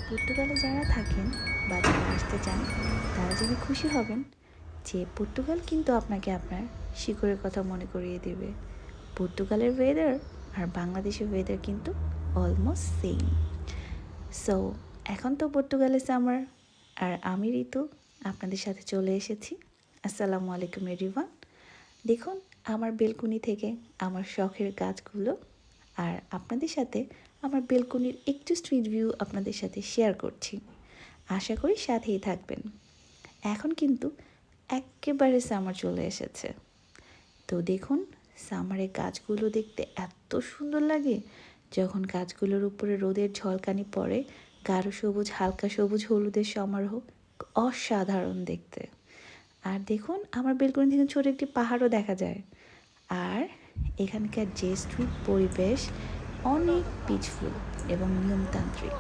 পর্তুগালে যারা থাকেন বা যারা আসতে চান তারা জেনে খুশি হবেন যে পর্তুগাল কিন্তু আপনাকে আপনার শিকড়ের কথা মনে করিয়ে দেবে। পর্তুগালের ওয়েদার আর বাংলাদেশের ওয়েদার কিন্তু অলমোস্ট সেম। সো এখন তো পর্তুগালে সামার আর আমি ঋতু আপনাদের সাথে চলে এসেছি। আসসালামু আলাইকুম এভরিওয়ান। দেখুন আমার বেলকুনি থেকে আমার শখের গাছগুলো, আর আপনাদের সাথে আমার বেলকুনির একটু স্ট্রিট ভিউ আপনাদের সাথে শেয়ার করছি। আশা করি সাথেই থাকবেন। এখন কিন্তু একেবারে সামার চলে এসেছে। তো দেখুন সামারের গাছগুলো দেখতে এত সুন্দর লাগে যখন গাছগুলোর উপরে রোদের ঝলকানি পড়ে, গাঢ় সবুজ হালকা সবুজ হলুদের সমারোহ, অসাধারণ দেখতে। আর দেখুন আমার বেলকনি থেকে ছোট একটি পাহাড়ও দেখা যায়। আর এখানকার যে স্ট্রিট পরিবেশ অনেক পিসফুল এবং নিয়মতান্ত্রিক।